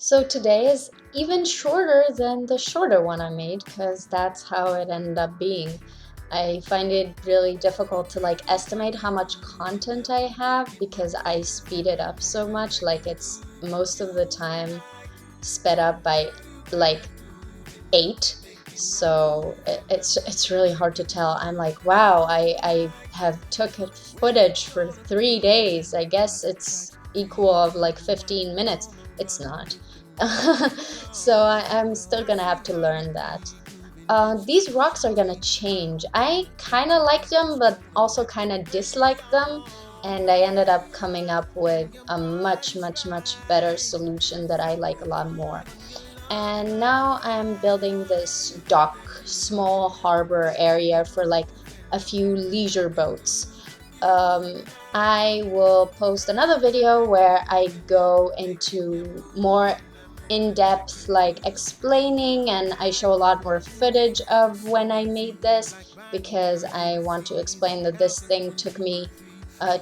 So today is even shorter than the shorter one I made because that's how it ended up being. I find it really difficult to estimate how much content I have because I speed it up so much. Like it's most of the time sped up by like 8. So it's really hard to tell. I'm like, wow, I have took footage for 3 days. I guess it's equal of like 15 minutes. It's not. So I'm still gonna have to learn that. These rocks are gonna change. I kind of like them, but also kind of dislike them. And I ended up coming up with a much better solution that I like a lot more. And now I'm building this dock, small harbor area for like a few leisure boats. I will post another video where I go into more in-depth like explaining, and I show a lot more footage of when I made this because I want to explain that this thing took me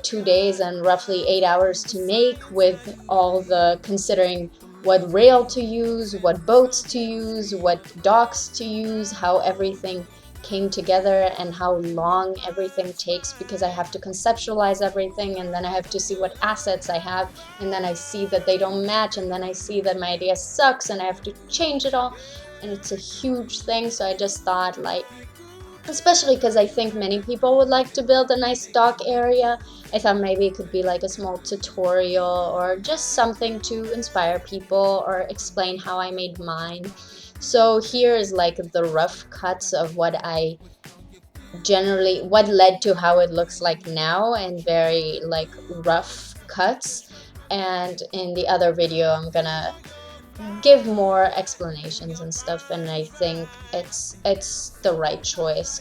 2 days and roughly 8 hours to make, with all the considering what rail to use, what boats to use, what docks to use, how everything came together and how long everything takes, because I have to conceptualize everything and then I have to see what assets I have, and then I see that they don't match, and then I see that my idea sucks and I have to change it all, and it's a huge thing. So I just thought, like, especially because I think many people would like to build a nice dock area, I thought maybe it could be like a small tutorial or just something to inspire people or explain how I made mine. So here is like the rough cuts of what led to how it looks like now, and very like rough cuts. And in the other video I'm gonna give more explanations and stuff, and I think it's the right choice.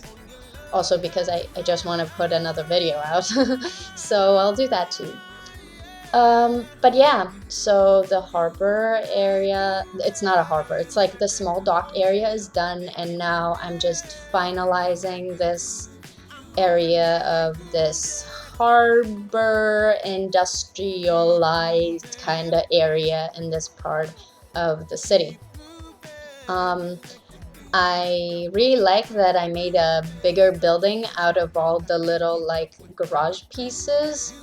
Also because I just want to put another video out. So I'll do that too. But yeah, so the harbor area, it's not a harbor, it's like the small dock area is done, and now I'm just finalizing this area of this harbor industrialized kind of area in this part of the city. Um, I really like that I made a bigger building out of all the little like garage pieces.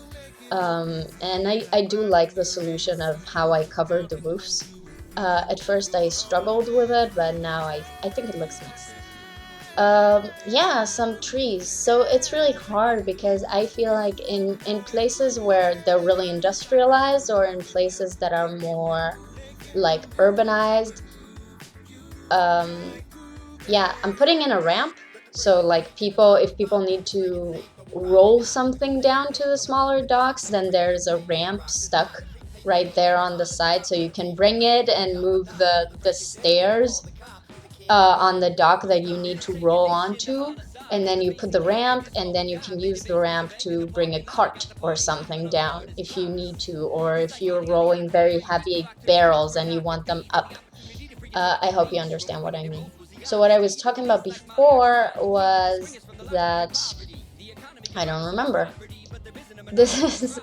And I do like the solution of how I covered the roofs. At first I struggled with it, but now I think it looks nice. Yeah, some trees. So it's really hard because I feel like in places where they're really industrialized, or in places that are more like urbanized, um, yeah, I'm putting in a ramp. So like if people need to roll something down to the smaller docks, then there's a ramp stuck right there on the side, so you can bring it and move the stairs on the dock that you need to roll onto, and then you put the ramp, and then you can use the ramp to bring a cart or something down if you need to, or if you're rolling very heavy barrels and you want them up. I hope you understand what I mean. So what I was talking about before was that I don't remember. This is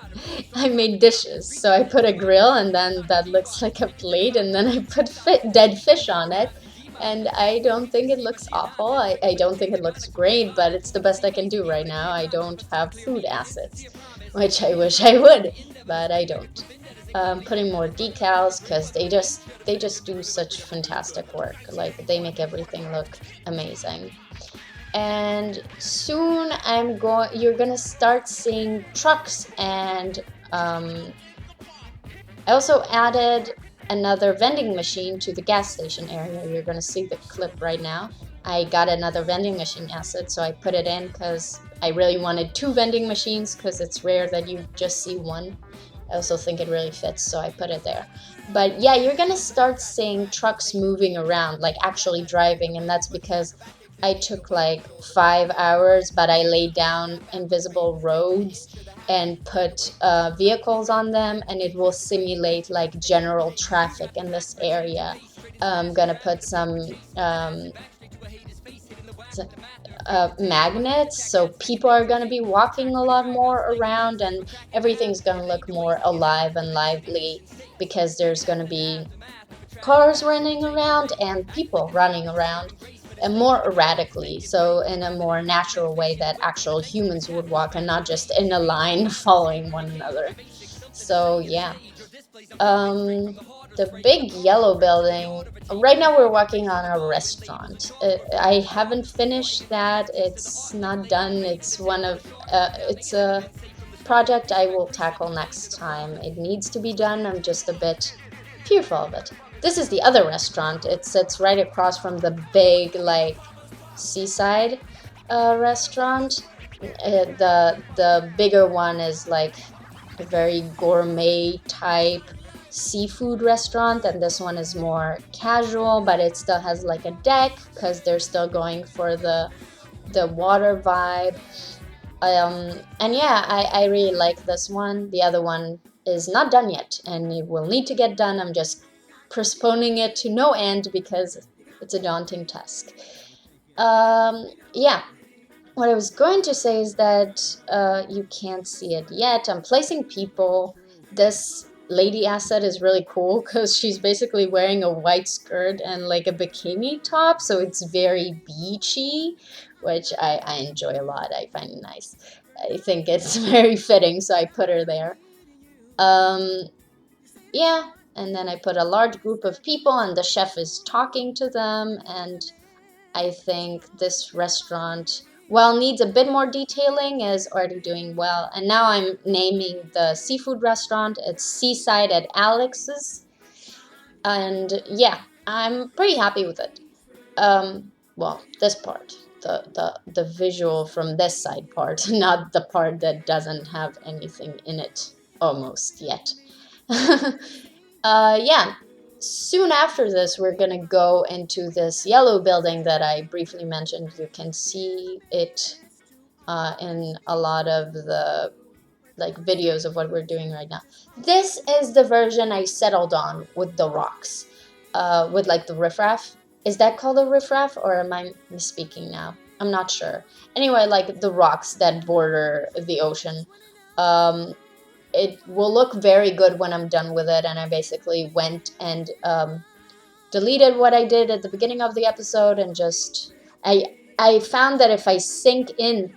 I made dishes. So I put a grill, and then that looks like a plate, and then I put dead fish on it. And I don't think it looks awful. I don't think it looks great, but it's the best I can do right now. I don't have food assets, which I wish I would, but I don't. Putting more decals because they just do such fantastic work. Like they make everything look amazing. And soon you're gonna start seeing trucks, and I also added another vending machine to the gas station area. You're gonna see the clip right now. I got another vending machine asset, so I put it in because I really wanted 2 vending machines, because it's rare that you just see one. I also think it really fits, so I put it there. But yeah, you're gonna start seeing trucks moving around, like actually driving, and that's because I took like 5 hours, but I laid down invisible roads and put vehicles on them, and it will simulate like general traffic in this area. I'm gonna put some magnets, so people are going to be walking a lot more around, and everything's going to look more alive and lively because there's going to be cars running around and people running around, and more erratically, so in a more natural way that actual humans would walk and not just in a line following one another. So yeah. Um, the big yellow building. Right now we're working on a restaurant. I haven't finished that. It's not done. It's a project I will tackle next time. It needs to be done. I'm just a bit fearful of it. This is the other restaurant. It sits right across from the big, like, seaside restaurant. The bigger one is like a very gourmet type seafood restaurant, and this one is more casual, but it still has like a deck because they're still going for the water vibe. And yeah, I really like this one. The other one is not done yet, and it will need to get done. I'm just postponing it to no end because it's a daunting task. Yeah, what I was going to say is that you can't see it yet. I'm placing people. This lady asset is really cool because she's basically wearing a white skirt and like a bikini top, so it's very beachy, which I enjoy a lot. I find it nice. I think it's very fitting, so I put her there. Um, yeah, and then I put a large group of people, and the chef is talking to them, and I think this restaurant, while needs a bit more detailing, is already doing well. And now I'm naming the seafood restaurant. It's Seaside at Alex's. And yeah, I'm pretty happy with it. Well, this part, the visual from this side part, not the part that doesn't have anything in it almost yet. Yeah, soon after this, we're gonna go into this yellow building that I briefly mentioned. You can see it in a lot of the like videos of what we're doing right now. This is the version I settled on with the rocks, with like the riffraff. Is that called a riffraff, or am I misspeaking now? I'm not sure. Anyway, like the rocks that border the ocean. Um, it will look very good when I'm done with it. And I basically went and deleted what I did at the beginning of the episode, and just I found that if I sink in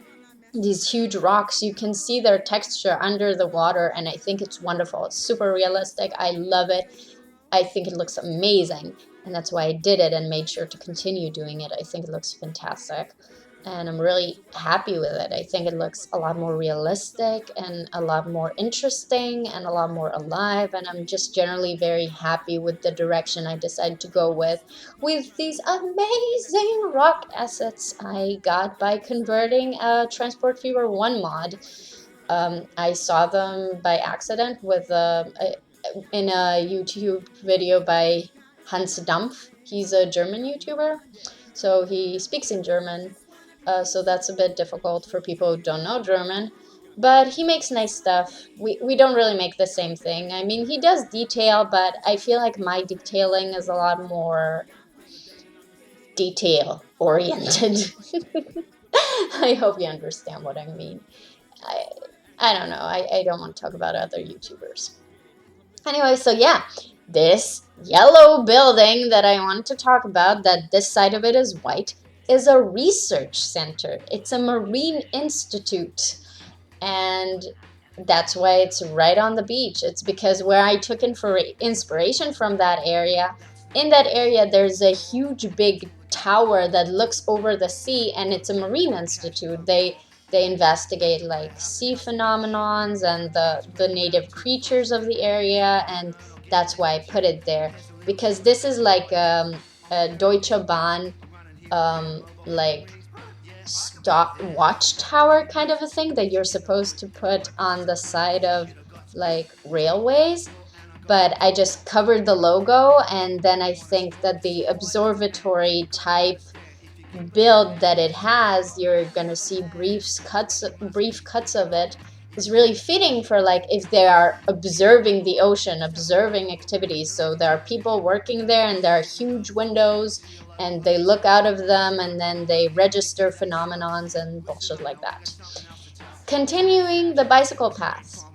these huge rocks, you can see their texture under the water, and I think it's wonderful. It's super realistic. I love it. I think it looks amazing, and that's why I did it and made sure to continue doing it. I think it looks fantastic, and I'm really happy with it. I think it looks a lot more realistic and a lot more interesting and a lot more alive, and I'm just generally very happy with the direction I decided to go with these amazing rock assets I got by converting a Transport Fever 1 mod. I saw them by accident in a YouTube video by Hans Dampf. He's a German YouTuber, so he speaks in German. So that's a bit difficult for people who don't know German. But he makes nice stuff. We don't really make the same thing. I mean, he does detail, but I feel like my detailing is a lot more detail oriented. I hope you understand what I mean. I, I don't know. I don't want to talk about other YouTubers. Anyway, so yeah, this yellow building that I wanted to talk about, that this side of it is white, is a research center. It's a marine institute. And that's why it's right on the beach. It's because where I took inspiration from that area, in that area there's a huge big tower that looks over the sea, and it's a marine institute. They investigate like sea phenomenons and the native creatures of the area, and that's why I put it there, because this is like a Deutsche Bahn like stop watchtower kind of a thing that you're supposed to put on the side of like railways, but I just covered the logo, and then I think that the observatory type build that it has, you're gonna see brief cuts of it, is really fitting for like if they are observing the ocean, observing activities. So there are people working there, and there are huge windows, and they look out of them, and then they register phenomenons and bullshit like that. Continuing the bicycle path.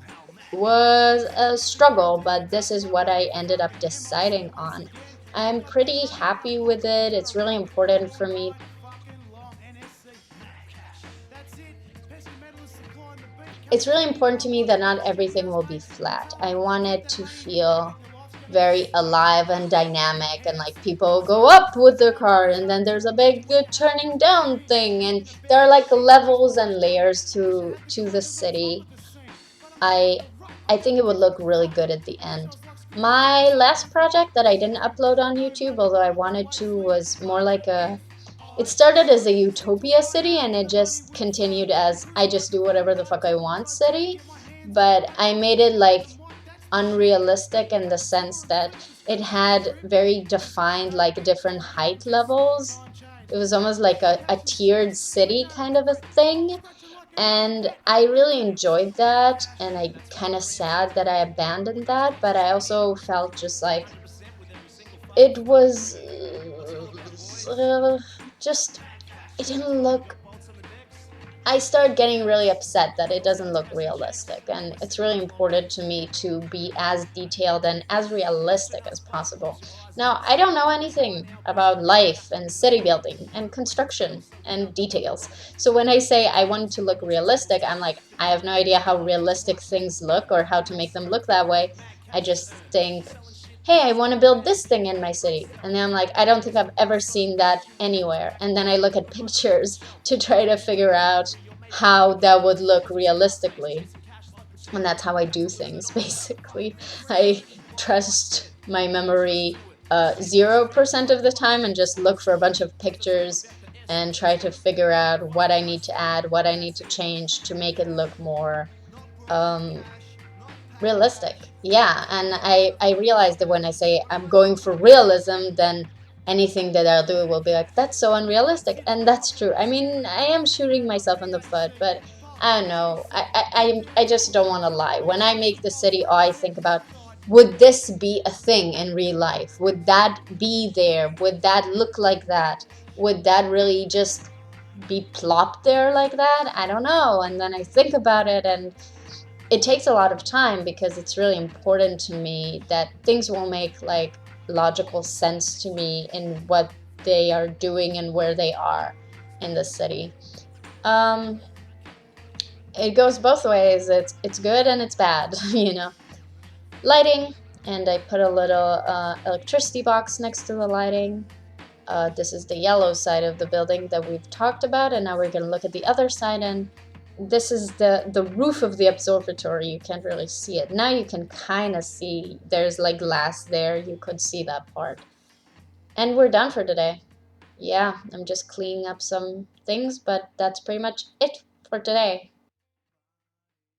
was a struggle, but this is what I ended up deciding on. I'm pretty happy with it. It's really important for me. It's really important to me that not everything will be flat. I want it to feel very alive and dynamic, and like people go up with their car and then there's a big turning down thing, and there are like levels and layers to the city. I i think it would look really good at the end. My last project that I didn't upload on YouTube, although I wanted to, was more like a, it started as a utopia city and it just continued as I just do whatever the fuck I want city. But I made it like unrealistic in the sense that it had very defined like different height levels. It was almost like a tiered city kind of a thing. And I really enjoyed that, and I kind of sad that I abandoned that, but I also felt just like it was just, it didn't look, I started getting really upset that it doesn't look realistic, and it's really important to me to be as detailed and as realistic as possible. Now, I don't know anything about life and city building and construction and details. So when I say I want it to look realistic, I'm like, I have no idea how realistic things look or how to make them look that way. I just think, hey, I want to build this thing in my city. And then I'm like, I don't think I've ever seen that anywhere. And then I look at pictures to try to figure out how that would look realistically. And that's how I do things, basically. I trust my memory 0% of the time and just look for a bunch of pictures and try to figure out what I need to add, what I need to change to make it look more um, realistic. Yeah, and I realize that when I say I'm going for realism, then anything that I'll do will be like, that's so unrealistic. And that's true. I mean, I am shooting myself in the foot, but I don't know. I just don't want to lie. When I make the city, I think about, would this be a thing in real life? Would that be there? Would that look like that? Would that really just be plopped there like that? I don't know. And then I think about it, and it takes a lot of time because it's really important to me that things will make like logical sense to me in what they are doing and where they are in the city. Um, it goes both ways. It's good and it's bad, you know. Lighting, and I put a little electricity box next to the lighting. This is the yellow side of the building that we've talked about, and now we're going to look at the other side, and this is the roof of the observatory. You can't really see it. Now you can kind of see there's like glass there. You could see that part. And we're done for today. Yeah, I'm just cleaning up some things, but that's pretty much it for today.